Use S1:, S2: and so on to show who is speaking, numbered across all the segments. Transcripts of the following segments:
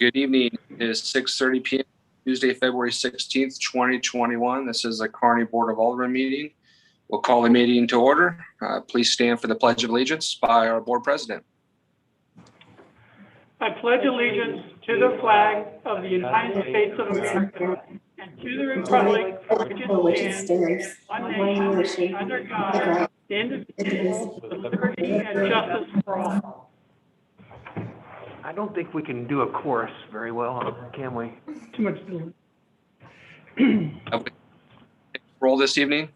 S1: Good evening. It is 6:30 p.m. Tuesday, February 16th, 2021. This is the Kearney Board of Aldermen meeting. We'll call the meeting to order. Please stand for the Pledge of Allegiance by our board president.
S2: I pledge allegiance to the flag of the United States of America and to the republic for which it stands, one nation, under God, indivisible, with liberty and justice for all.
S3: I don't think we can do a chorus very well, can we?
S2: Too much delay.
S1: Roll this evening.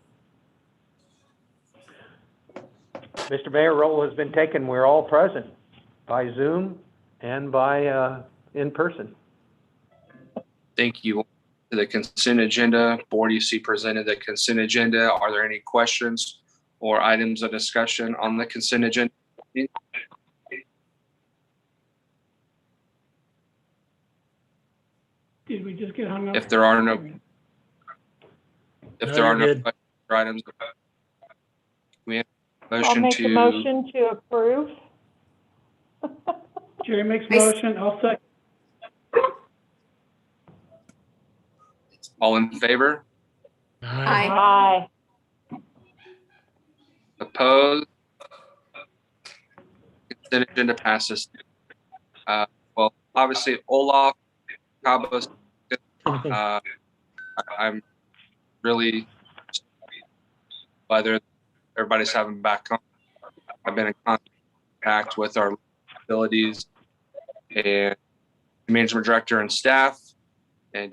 S3: Mr. Mayor, roll has been taken. We're all present by Zoom and by in person.
S1: Thank you. To the consent agenda, board, you see presented the consent agenda. Are there any questions or items of discussion on the consent agenda?
S2: Did we just get hung up?
S1: If there are no items, we have a motion
S4: I'll make a motion to approve.
S2: Jerry makes motion, I'll second.
S1: All in favor?
S4: Aye.
S1: Opposed? Consent agenda passes. Well, obviously, Olaf, Cabos, I'm really glad everybody's having back on. I've been in contact with our facilities and management director and staff, and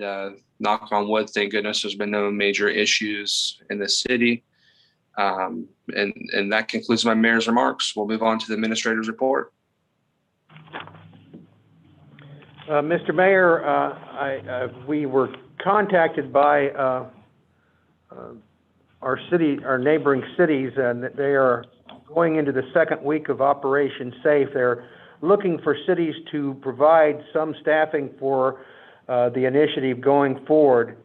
S1: knock on wood, thank goodness there's been no major issues in the city. And that concludes my mayor's remarks. We'll move on to the administrator's report.
S3: Mr. Mayor, we were contacted by our neighboring cities, and they are going into the second week of Operation Safe. They're looking for cities to provide some staffing for the initiative going forward.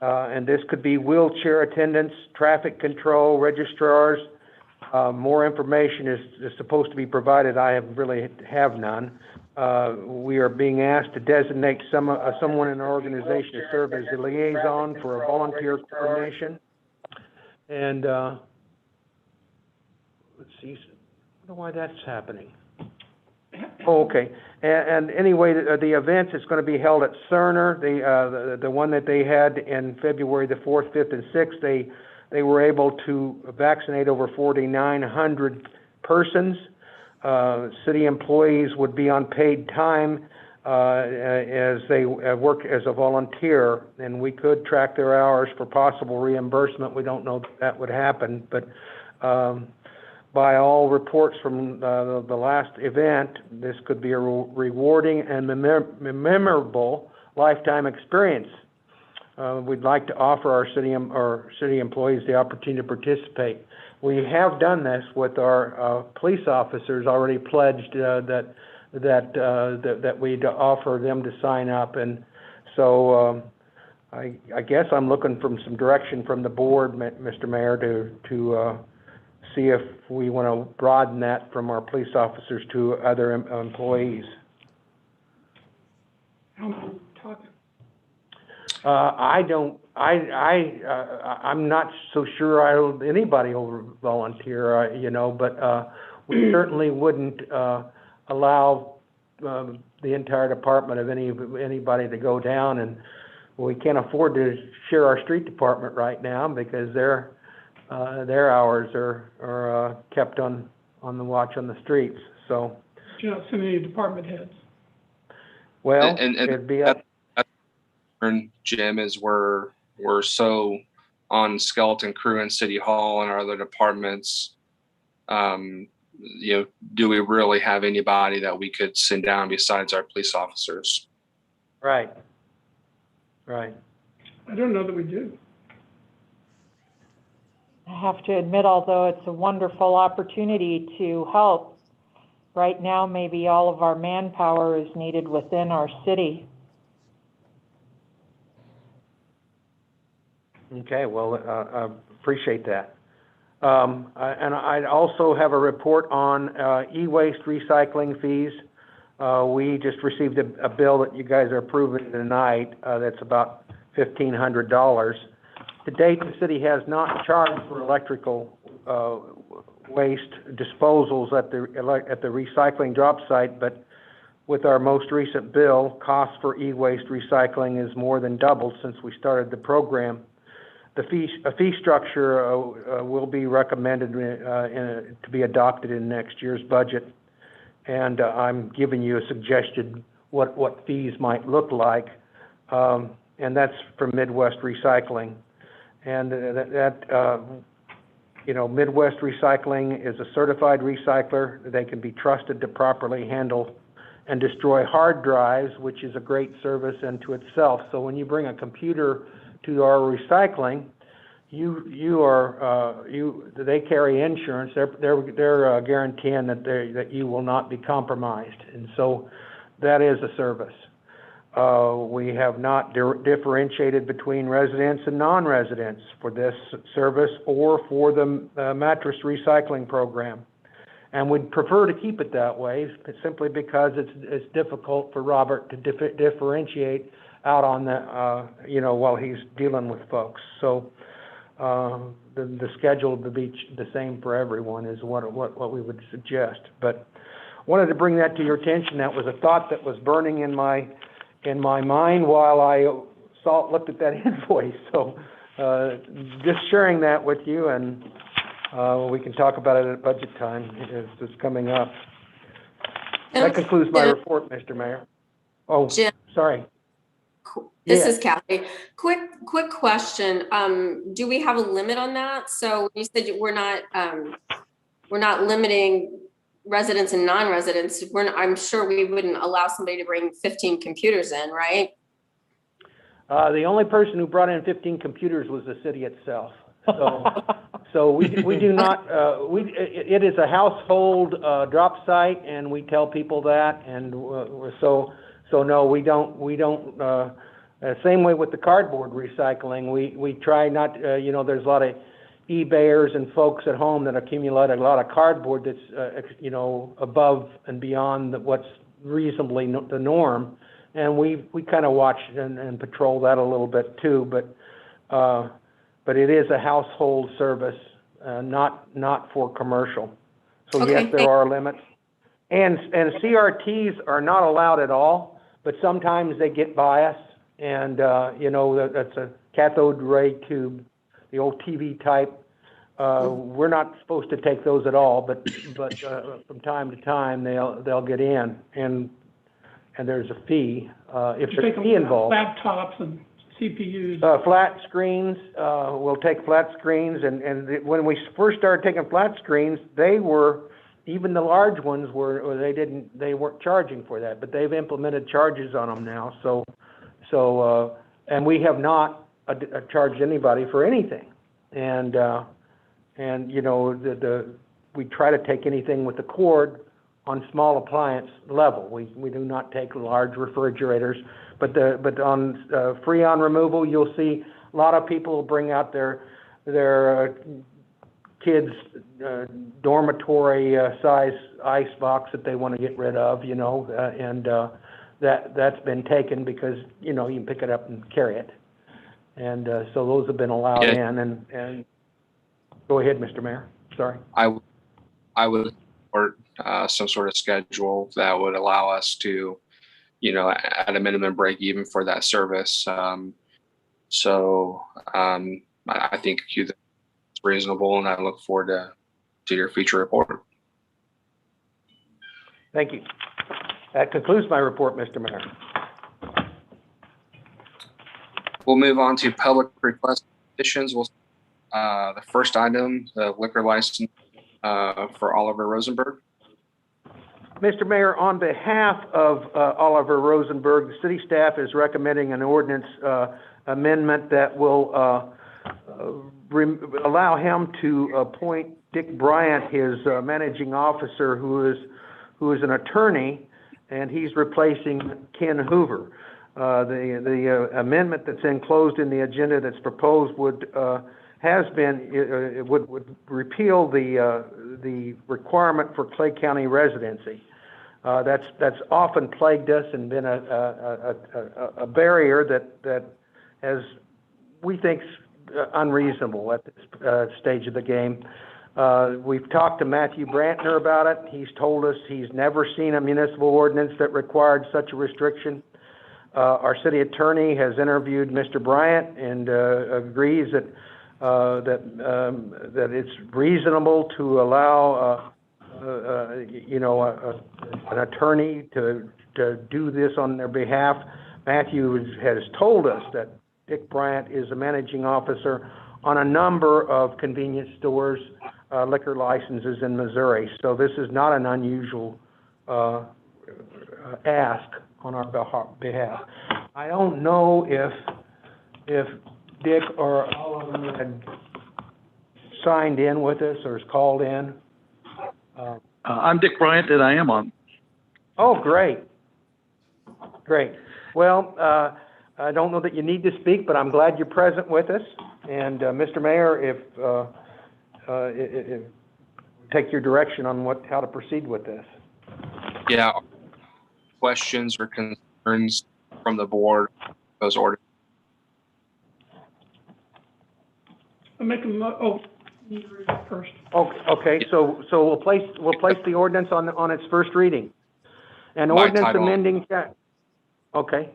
S3: And this could be wheelchair attendants, traffic control, registrars. More information is supposed to be provided. I really have none. We are being asked to designate someone in our organization to serve as a liaison for a volunteer coordination. And let's see, I don't know why that's happening. Oh, okay. And anyway, the event is going to be held at Cerner. The one that they had in February the 4th, 5th, and 6th, they were able to vaccinate over 4,900 persons. City employees would be on paid time as they work as a volunteer, and we could track their hours for possible reimbursement. We don't know that would happen, but by all reports from the last event, this could be a rewarding and memorable lifetime experience. We'd like to offer our city employees the opportunity to participate. We have done this with our police officers, already pledged that we'd offer them to sign up, and so I guess I'm looking for some direction from the board, Mr. Mayor, to see if we want to broaden that from our police officers to other employees.
S2: I'm talking.
S3: I'm not so sure anybody will volunteer, but we certainly wouldn't allow the entire department of anybody to go down, and we can't afford to share our street department right now because their hours are kept on the watch on the streets. So
S2: You're not sending any department heads.
S3: Well,
S1: and
S3: it'd be up.
S1: Jim, is we're so on skeleton crew in City Hall and our other departments. Do we really have anybody that we could send down besides our police officers?
S3: Right.
S2: I don't know that we do.
S4: I have to admit, although it's a wonderful opportunity to help, right now maybe all of our manpower is needed within our city.
S3: Okay, well, I appreciate that. And I also have a report on e-waste recycling fees. We just received a bill that you guys are approving tonight, that's about $1,500. To date, the city has not charged for electrical, waste disposals at the recycling drop site, but with our most recent bill, cost for e-waste recycling is more than doubled since we started the program. A fee structure will be recommended to be adopted in next year's budget, and I'm giving you a suggestion what fees might look like, and that's for Midwest Recycling. And Midwest Recycling is a certified recycler. They can be trusted to properly handle and destroy hard drives, which is a great service unto itself. So when you bring a computer to our recycling, they carry insurance. They're guaranteeing that you will not be compromised, and so that is a service. We have not differentiated between residents and non-residents for this service or for the mattress recycling program, and we'd prefer to keep it that way, simply because it's difficult for Robert to differentiate out on the while he's dealing with folks. So the schedule to be the same for everyone is what we would suggest. But wanted to bring that to your attention. That was a thought that was burning in my mind while I looked at that invoice. So just sharing that with you, and we can talk about it at budget time. It's coming up. That concludes my report, Mr. Mayor. Oh,
S5: Jim,
S3: sorry.
S5: this is Kathy. Quick question. Do we have a limit on that? So you said we're not limiting residents and non-residents. I'm sure we wouldn't allow somebody to bring 15 computers in, right?
S3: The only person who brought in 15 computers was the city itself. So we do not. It is a household drop site, and we tell people that, and so no, we don't. Same way with the cardboard recycling. We try not. There's a lot of eBayers and folks at home that accumulate a lot of cardboard that's above and beyond what's reasonably the norm, and we kind of watch and patrol that a little bit too. But it is a household service, not for commercial. So
S5: okay,
S3: yes, there are limits, and CRTs are not allowed at all. But sometimes they get biased, and that's a cathode ray tube, the old TV type. We're not supposed to take those at all, but from time to time they'll get in, and there's a fee if there's a fee involved.
S2: Laptops and CPUs.
S3: Flat screens. We'll take flat screens, and when we first started taking flat screens, even the large ones they weren't charging for that, but they've implemented charges on them now. So and we have not charged anybody for anything, and we try to take anything with the cord on small appliance level. We do not take large refrigerators, but on Freon removal, you'll see a lot of people will bring out their kids' dormitory size ice box that they want to get rid of, and that's been taken because you can pick it up and carry it, and so those have been allowed in. And go ahead, Mr. Mayor. Sorry.
S1: I would support some sort of schedule that would allow us to, at a minimum break even for that service. I think it's reasonable, and I look forward to your future report.
S3: Thank you. That concludes my report, Mr. Mayor.
S1: We'll move on to public request petitions. The first item, the liquor license for Oliver Rosenberg.
S3: Mr. Mayor, on behalf of Oliver Rosenberg, the city staff is recommending an ordinance amendment that will allow him to appoint Dick Bryant, his managing officer, who is an attorney, and he's replacing Ken Hoover. The amendment that's enclosed in the agenda that's proposed would repeal the requirement for Clay County residency. That's often plagued us and been a barrier that has, we think, unreasonable at this stage of the game. We've talked to Matthew Brantner about it. He's told us he's never seen a municipal ordinance that required such a restriction. Our city attorney has interviewed Mr. Bryant and agrees that it's reasonable to allow an attorney to do this on their behalf. Matthew has told us that Dick Bryant is a managing officer on a number of convenience stores, liquor licenses in Missouri. So this is not an unusual ask on our behalf. I don't know if Dick or all of them had signed in with us or is called in.
S6: I'm Dick Bryant, and I am on.
S3: Oh, great. Great. Well, I don't know that you need to speak, but I'm glad you're present with us. And Mr. Mayor, if take your direction on how to proceed with this.
S1: Yeah. Questions or concerns from the board, those orders.
S2: I'll make a you read it first.
S3: Okay. So we'll place the ordinance on its first reading. An
S1: By
S3: ordinance
S1: title.
S3: amending. Okay.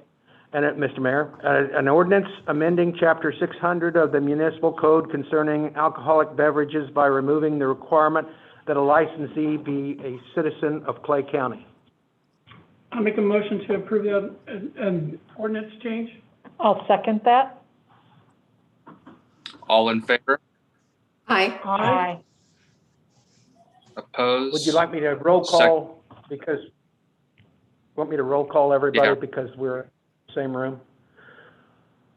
S3: And Mr. Mayor, an ordinance amending Chapter 600 of the Municipal Code concerning alcoholic beverages by removing the requirement that a licensee be a citizen of Clay County.
S2: I'll make a motion to approve the ordinance change.
S4: I'll second that.
S1: All in favor?
S5: Aye.
S2: Aye.
S1: Opposed?
S3: Would you like me to roll call everybody
S1: Yeah.
S3: because we're in the same room?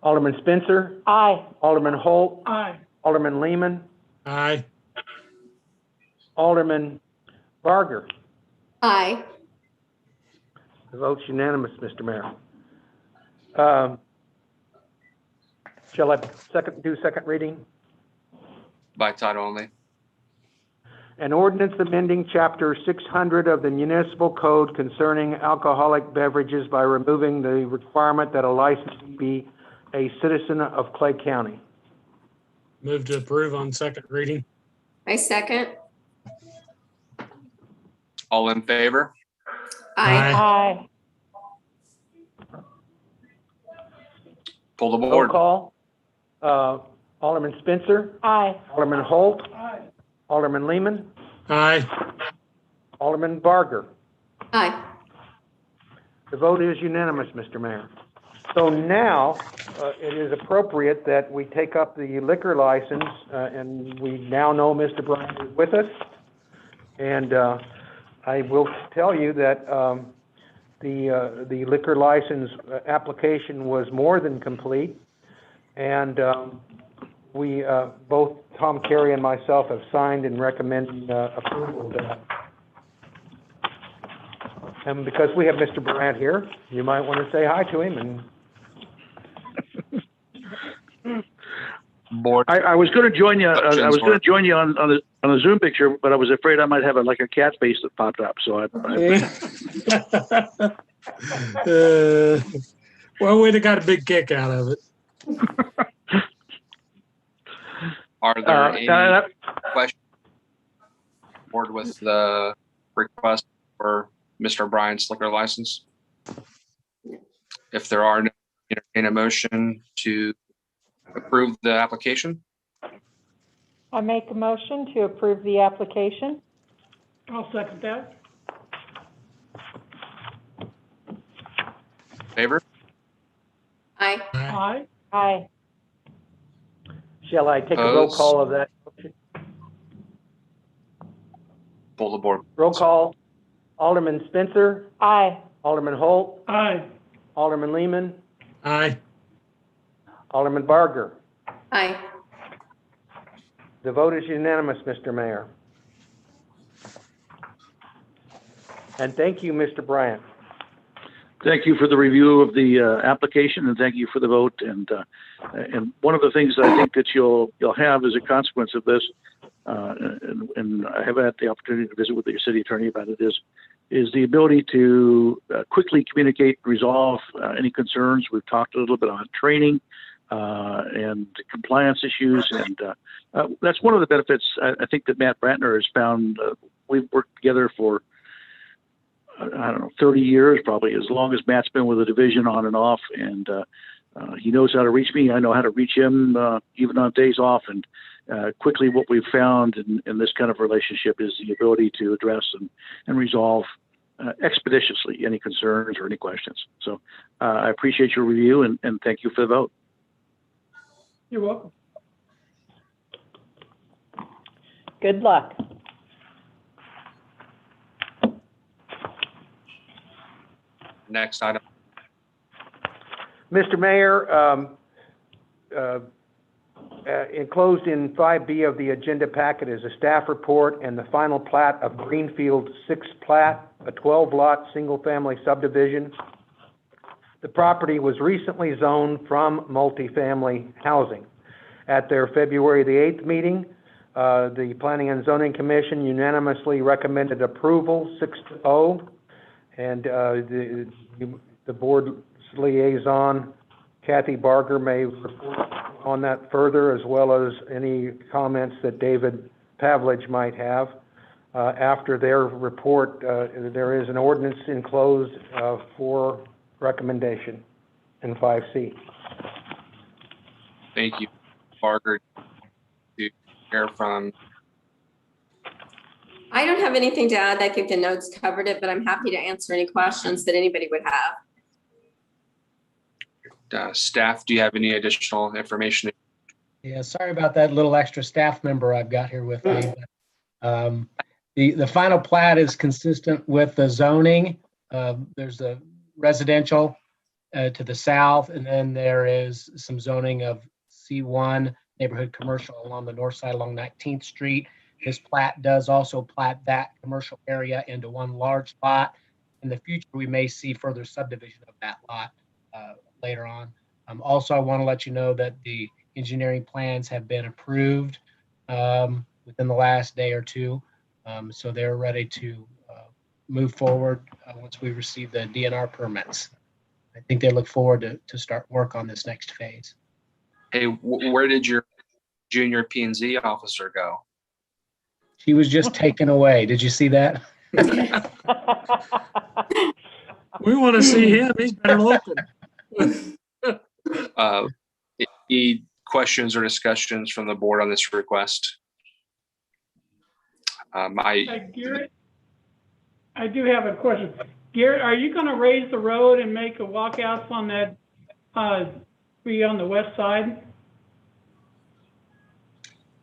S3: Alderman Spencer,
S4: Aye.
S3: Alderman Holt,
S2: Aye.
S3: Alderman Lehman,
S7: Aye.
S3: Alderman Barger.
S5: Aye.
S3: The vote's unanimous, Mr. Mayor. Shall I do second reading?
S1: By title only.
S3: An ordinance amending Chapter 600 of the Municipal Code concerning alcoholic beverages by removing the requirement that a licensee be a citizen of Clay County.
S7: Move to approve on second reading.
S5: I second.
S1: All in favor?
S5: Aye.
S4: Aye.
S1: Pull the
S3: Roll
S1: board.
S3: call. Alderman Spencer,
S4: Aye.
S3: Alderman Holt,
S2: Aye.
S3: Alderman Lehman,
S7: Aye.
S3: Alderman Barger.
S5: Aye.
S3: The vote is unanimous, Mr. Mayor. So now it is appropriate that we take up the liquor license, and we now know Mr. Bryant is with us. And I will tell you that the liquor license application was more than complete. And we, both Tom Carey and myself, have signed and recommended approval of that. And because we have Mr. Bryant here, you might want to say hi to him. And
S1: Board.
S6: I was going to join you. I was going to join you on a Zoom picture, but I was afraid I might have a cat face that popped up. So
S7: Well, we'd have got a big kick out of it.
S1: Are there any questions board with the request for Mr. Bryant's liquor license? If there are, entertain a motion to approve the application.
S4: I make a motion to approve the application.
S2: I'll second that.
S1: Favor?
S5: Aye.
S2: Aye.
S4: Aye.
S3: shall I take a roll
S1: Opposed?
S3: call of that?
S1: Pull the board.
S3: Roll call. Alderman Spencer,
S4: Aye.
S3: Alderman Holt,
S2: Aye.
S3: Alderman Lehman,
S7: Aye.
S3: Alderman Barger.
S5: Aye.
S3: The vote is unanimous, Mr. Mayor. And thank you, Mr. Bryant.
S6: thank you for the review of the application, and thank you for the vote. And one of the things that I think that you'll have as a consequence of this, and I have had the opportunity to visit with your city attorney about it, is is the ability to quickly communicate, resolve any concerns. We've talked a little bit on training and compliance issues, and that's one of the benefits I think that Matt Brantner has found. We've worked together for, I don't know, 30 years, probably as long as Matt's been with the division on and off, and he knows how to reach me. I know how to reach him even on days off, and quickly what we've found in this kind of relationship is the ability to address and resolve expeditiously any concerns or any questions. So I appreciate your review and thank you for the vote.
S2: You're welcome.
S4: Good luck.
S1: Next item.
S3: Mr. Mayor, enclosed in 5B of the agenda packet is a staff report and the final plat of Greenfield 6 plat, a 12-lot single-family subdivision. The property was recently zoned from multifamily housing. At their February the 8th meeting, the Planning and Zoning Commission unanimously recommended approval 6-0, and the board's liaison, Kathy Barger, may report on that further, as well as any comments that David Pavlich might have. After their report, there is an ordinance enclosed for recommendation in 5C.
S1: Thank you, Barger, to hear from.
S5: I don't have anything to add. I think the notes covered it, but I'm happy to answer any questions that anybody would have.
S1: Staff, do you have any additional information?
S8: Yeah, sorry about that little extra staff member I've got here with me. The final plat is consistent with the zoning. There's a residential to the south, and then there is some zoning of C1 neighborhood commercial along the north side along 19th Street. This plat does also plat that commercial area into one large lot. In the future, we may see further subdivision of that lot later on. Also, I want to let you know that the engineering plans have been approved within the last day or two. So they're ready to move forward once we receive the DNR permits. I think they look forward to start work on this next phase.
S1: Hey, where did your junior P&Z officer go?
S8: She was just taken away. Did you see that?
S7: We want to see him. He's better looking.
S1: Any questions or discussions from the board on this request?
S2: Garrett, I do have a question. Garrett, are you going to raise the road and make a walkout on that tree on the west side?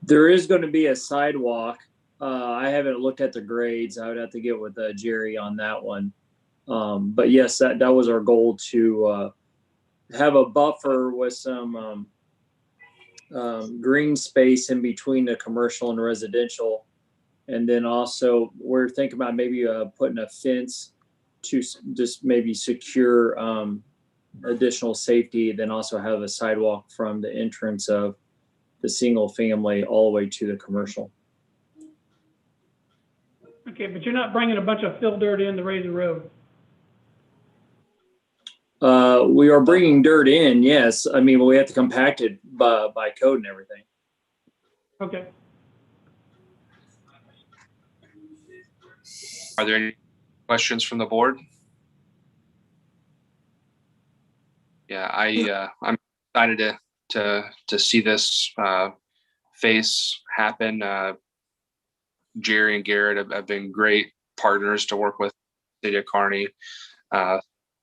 S9: There is going to be a sidewalk. I haven't looked at the grades. I would have to get with Jerry on that one. But yes, that was our goal, to have a buffer with some green space in between the commercial and residential. And then also we're thinking about maybe putting a fence to just maybe secure additional safety, then also have a sidewalk from the entrance of the single family all the way to the commercial.
S2: Okay, but you're not bringing a bunch of fill dirt in to raise the road.
S9: We are bringing dirt in, yes. I mean, we have to compact it by code and everything.
S2: Okay.
S1: Are there any questions from the board? Yeah, I'm excited to see this phase happen. Jerry and Garrett have been great partners to work with the city of Kearney.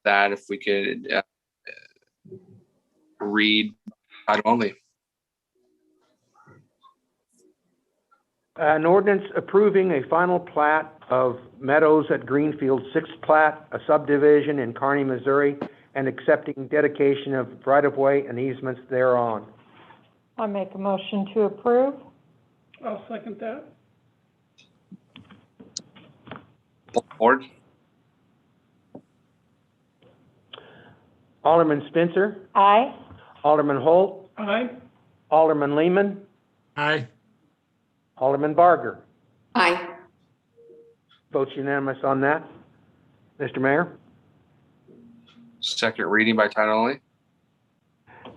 S1: That if we could read item only.
S3: An ordinance approving a final plat of Meadows at Greenfield 6th plat, a subdivision in Kearney, Missouri, and accepting dedication of right-of-way and easements thereon.
S4: I make a motion to approve.
S2: I'll second that.
S1: Board.
S3: Alderman Spencer,
S4: Aye.
S3: Alderman Holt,
S2: Aye.
S3: Alderman Lehman,
S7: Aye.
S3: Alderman Barger.
S5: Aye.
S3: Votes unanimous on that. Mr. Mayor,
S1: Second reading by title only.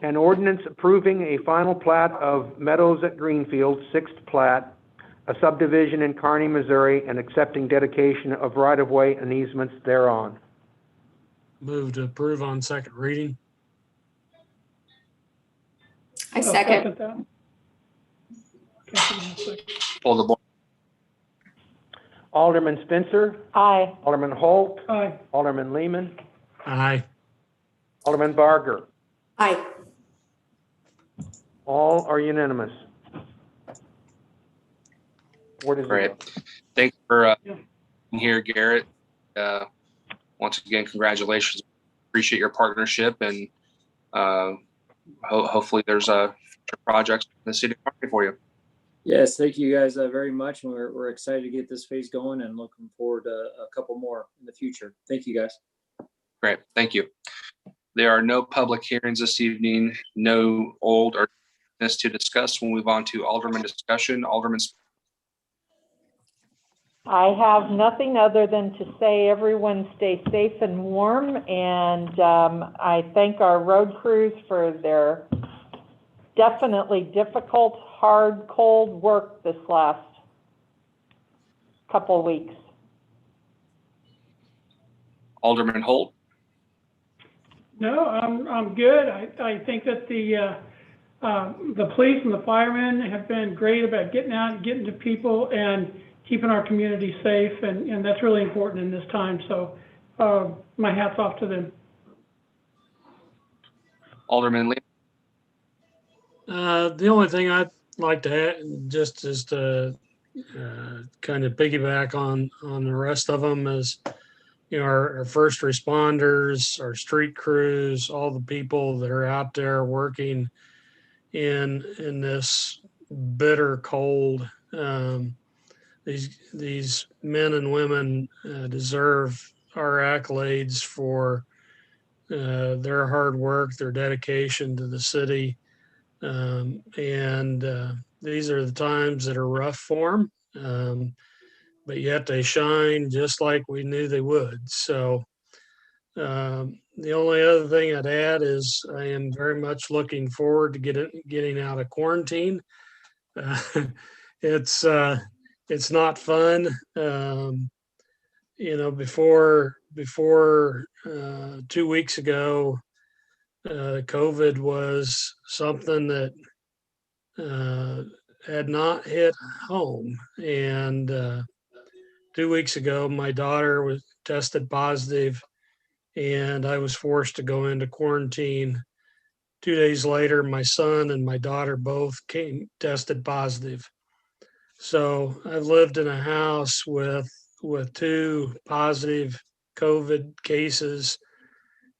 S3: an ordinance approving a final plat of Meadows at Greenfield, sixth plat, a subdivision in Kearney, Missouri, and accepting dedication of right-of-way and easements thereon.
S7: Move to approve on second reading.
S5: I
S2: I'll
S5: second.
S2: that. Okay,
S1: Pull the board.
S3: Alderman Spencer,
S4: Aye.
S3: Alderman Holt,
S2: aye.
S3: Alderman Lehman,
S7: Aye.
S3: Alderman Barger.
S5: Aye.
S3: All are unanimous. 4-0.
S1: Great. Thanks for being here, Garrett. Once again, congratulations. Appreciate your partnership, and hopefully there's future projects in the city of Kearney for you.
S9: Yes, thank you guys very much. And we're excited to get this phase going and looking forward to a couple more in the future. Thank you guys.
S1: Great. Thank you. There are no public hearings this evening, no old or business to discuss. We'll move on to Alderman discussion. Alderman.
S4: I have nothing other than to say everyone stay safe and warm, and I thank our road crews for their definitely difficult, hard, cold work this last couple of weeks.
S1: Alderman Holt.
S2: No, I'm good. I think that the police and the firemen have been great about getting out and getting to people and keeping our community safe, and that's really important in this time. So my hat's off to them.
S1: Alderman Lee.
S7: The only thing I'd like to add, just is to kind of piggyback on the rest of them, is, you know, our first responders, our street crews, all the people that are out there working in this bitter cold. These men and women deserve our accolades for their hard work, their dedication to the city. These are the times that are rough for them, but yet they shine just like we knew they would. So the only other thing I'd add is I am very much looking forward to getting out of quarantine. It's not fun. You know, before 2 weeks ago, COVID was something that had not hit home. And 2 weeks ago, my daughter was tested positive, and I was forced to go into quarantine. 2 days later, my son and my daughter both tested positive. So I've lived in a house with 2 positive COVID cases,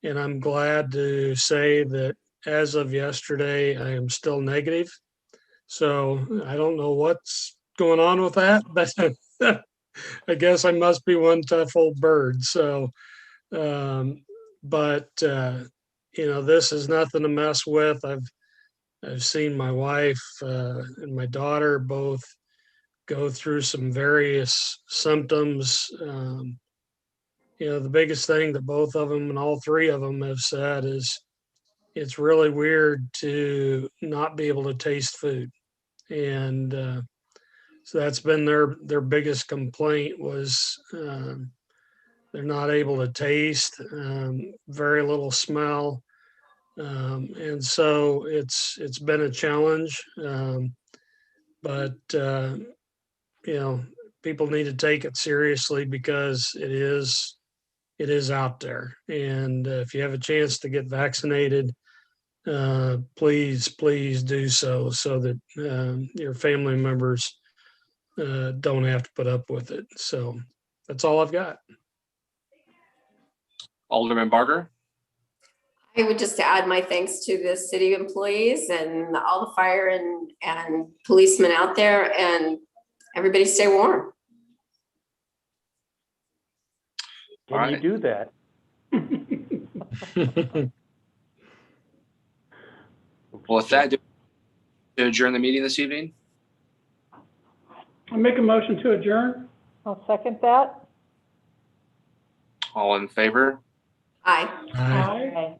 S7: and I'm glad to say that as of yesterday, I am still negative. So I don't know what's going on with that, but I guess I must be one tough old bird. So, you know, this is nothing to mess with. I've seen my wife and my daughter both go through some various symptoms. You know, the biggest thing that both of them and all 3 of them have said is it's really weird to not be able to taste food. And so that's been their biggest complaint, was they're not able to taste, very little smell. And so it's been a challenge. But you know, people need to take it seriously because it is out there. And if you have a chance to get vaccinated, please do so that your family members don't have to put up with it. So that's all I've got.
S1: Alderman Barger.
S5: I would just add my thanks to the city employees and all the fire and policemen out there, and everybody stay warm.
S3: Can
S1: All
S3: you
S1: right.
S3: do that?
S1: Well, with that, to adjourn the meeting this evening.
S2: I'll make a motion to adjourn.
S4: I'll second that.
S1: All in favor?
S5: Aye.
S7: Aye.
S4: Okay.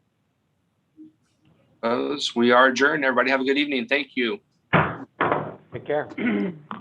S1: Opposed? We are adjourned. Everybody have a good evening. Thank you.
S3: Take care.